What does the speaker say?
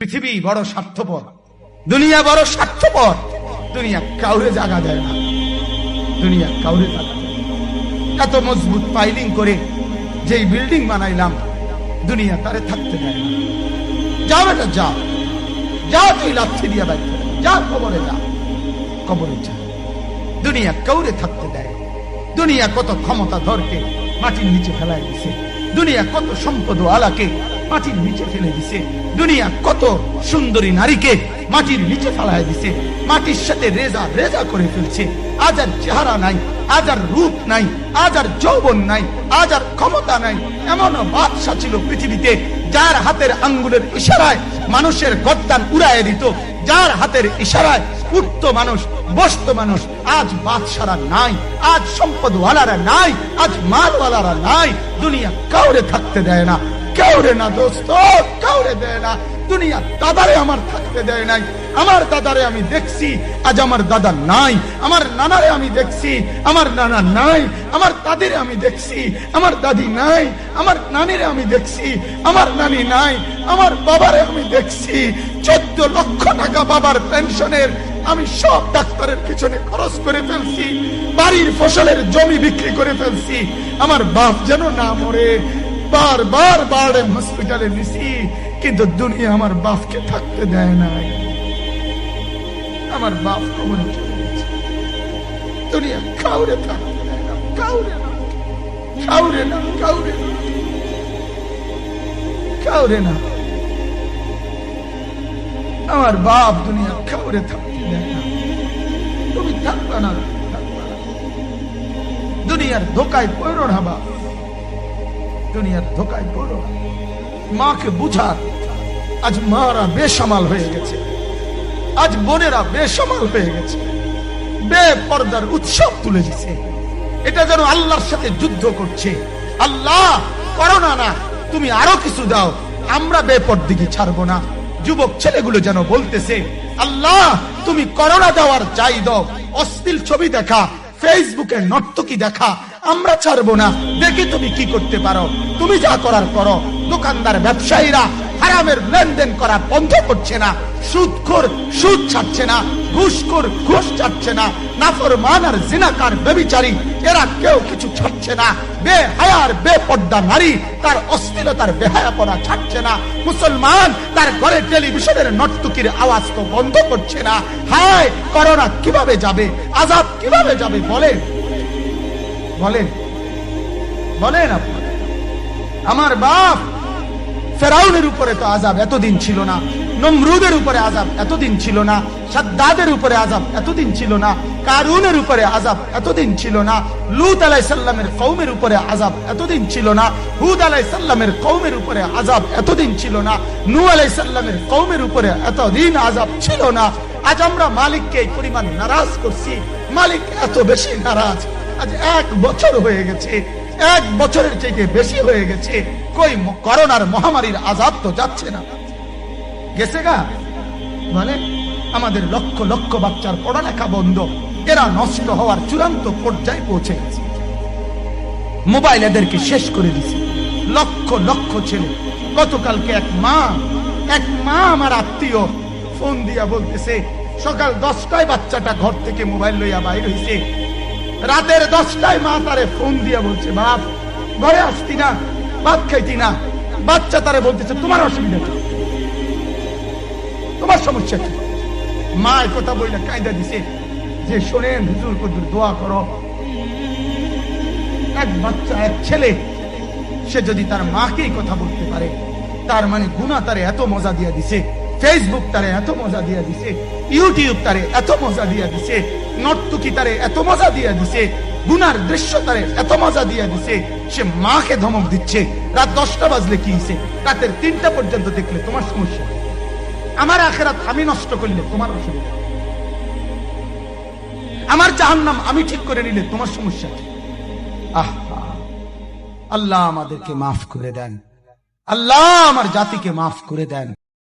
পৃথিবী বড় স্বার্থপর, দুনিয়া বড় স্বার্থপর। দুনিয়া কাউরে জায়গা দেয় না, দুনিয়া কাউরে জায়গা দেয় না। এত মজবুত পাইলিং করে যেই বিল্ডিং বানাইলাম, দুনিয়া তারে থাকতে দেয় না। যাও এটা যাও, যাও তুই লাথি দিয়া বাইর করে, যা কবরে যা, কবরে যা। দুনিয়া কাউরে থাকতে দেয়। দুনিয়া কত ক্ষমতা ধরকে মাটির নিচে ফেলাই দিছে, দুনিয়া কত সম্পদ আলাকে মাটির নিচে ফেলে দিছে, দুনিয়া কত সুন্দরী নারীকে মাটির নিচে ফেলাই দিছে, মাটির সাথে রেজা রেজা করে ফেলছে। আজ আর চেহারা নাই, আজ আর রূপ নাই, আজ আর যৌবন নাই, আজ আর ক্ষমতা নাই। এমন বাদশা ছিল পৃথিবীতে যার হাতের আঙ্গুলের ইশারায় মানুষের গর্দান উড়াইয়া দিত, যার হাতের ইশারায় উঠতো মানুষ, বসতো মানুষ। আজ বাদশারা নাই, আজ সম্পদওয়ালারা নাই, আজ মালওয়ালারা নাই। দুনিয়া কাউরে থাকতে দেয় না, কাউরে না দোস্ত, কাউরে দেয় না। দুনিয়া দাদারে আমার থাকতে দেয় নাই। আমার দাদারে আমি দেখছি, আজ আমার দাদা নাই। আমার নানারে আমি দেখছি, আমার নানা নাই। আমার দাদিরে আমি দেখছি, আমার দাদি নাই। আমার নানিরে আমি দেখছি, আমার নানি নাই। আমার বাবারে আমি দেখছি, 14 লক্ষ টাকা বাবার পেনশনের আমি সব ডাক্তারের পিছনে খরচ করে ফেলছি, বাড়ির ফসলের জমি বিক্রি করে ফেলছি। আমার বাপ যেন না মরে বারবার বারে হসপিটালে নিছি, কিন্তু দুনিয়া আমার বাপকে থাকতে দেয় নাই। আমার বাপ কবরে চলে গেছে, দুনিয়া কাউরে থাকতে দেয় না, কাউরে না, কাউরে না, কাউরে না, কাউরে না। আমার বাপ দুনিয়া কাউরে থাকতে দেয় না। তুমি থাকবা না, থাকবা না। দুনিয়ার ধোকায় পড়ো না বাপ, দুনিয়ার ধোকায় পড়ো না। মাকে বুঝার, আজ মারা বেসামাল হয়ে গেছে, আজ বোনেরা বেসামাল হয়ে গেছে, বেপর্দার উৎসব তুলে দিছে। এটা যেন আল্লাহর সাথে যুদ্ধ করছে। আল্লাহ করোনা না, তুমি আরো কিছু দাও, আমরা বেপরদিকে ছাড়বো না। যুবক ছেলেগুলো যেন বলতেছে, আল্লাহ তুমি করোনা দেওয়ার চাই দাও, অশ্লীল ছবি দেখা, ফেসবুকে নর্তকী দেখা আমরা ছাড়বো না। দেখি তুমি কি করতে পারো, তুমি যা করার করো। দোকানদার ব্যবসায়ীরা হারামের লেনদেন করা বন্ধ করছে না, সুদখোর সুদ ছাড়ছে না, ঘুষখোর ঘুষ ছাড়ছে না, নাফরমান আর জিনাকার ব্যভিচারী এরা কেউ কিছু ছাড়ছে না। বেহায়ার বেপর্দা নারী তার অশ্লীলতার বেহায়াপনা ছাড়ছে না। মুসলমান তার ঘরে টেলিভিশনের নর্তকীর আওয়াজ তো বন্ধ করছে না। হায় করোনা কিভাবে যাবে, আযাব কিভাবে যাবে বলেন, বলেন, বলেন আপনারা। আমার বাপ ফেরাউনের উপরে তো আযাব এতদিন ছিল না, নমরুদের উপরে আযাব এতদিন ছিল না, সাদ্দাদের উপরে আযাব এতদিন ছিল না, কারুনের উপরে আযাব এতদিন ছিল না, লূত আলাইহিস সালামের কওমের উপরে আযাব এতদিন ছিল না, হুদ আলাইহিস সালামের কওমের উপরে আযাব এতদিন ছিল না, নূহ আলাইহিস সালামের কওমের উপরে এতদিন আযাব ছিল না। আজ আমরা মালিককে এই পরিমাণ নারাজ করছি, মালিক এত বেশি নারাজ। আজ 1 বছর হয়ে গেছে, 1 বছরের চাইতে বেশি হয়ে গেছে, কই করোনার মহামারীর আযাব তো যাচ্ছে না, গেছে গা। মানে আমাদের লক্ষ লক্ষ বাচ্চার পড়ালেখা বন্ধ, এরা নষ্ট হওয়ার চূড়ান্ত পর্যায়ে পৌঁছে গেছে। মোবাইল এদেরকে শেষ করে দিছে, লক্ষ লক্ষ ছেলে। গতকালকে এক মা আমার আত্মীয় ফোন দিয়া বলতেছে, সকাল 10টায় বাচ্চাটা ঘর থেকে মোবাইল লইয়া বাইর হইছে, রাতের 10টায় মা তারে ফোন দিয়া বলছে, বাপ ঘরে আসতি না, ভাত খাইতি না। বাচ্চা তারে বলতেছে, তোমার অসুবিধা কি, তোমার সমস্যা কি? মা এই কথা বইলে কায়দা দিছে যে শোনেন হুজুর হুজুর দোয়া করো। এক বাচ্চা, এক ছেলে, সে যদি তার মাকে এই কথা বলতে পারে, তার মানে গুনাহ তারে এত মজা দিয়া দিছে, ফেসবুক তারে এত মজা দিয়া দিছে, ইউটিউব তারে এত মজা দিয়া দিছে, নর্তকী তারে এত মজা দিয়া দিছে, গুনার দৃশ্য তারে এত মজা দিয়া দিছে, সে মাকে ধমক দিচ্ছে। রাত 10টা বাজলে কি হইছে, রাতের 3টা পর্যন্ত দেখলে তোমার সমস্যা, আমার আখিরাত আমি নষ্ট করলে তোমার অসুবিধা, আমার জাহান্নাম আমি ঠিক করে নিলে তোমার সমস্যা কি? আল্লাহ আমাদেরকে মাফ করে দেন, আল্লাহ আমার জাতিকে মাফ করে দেন।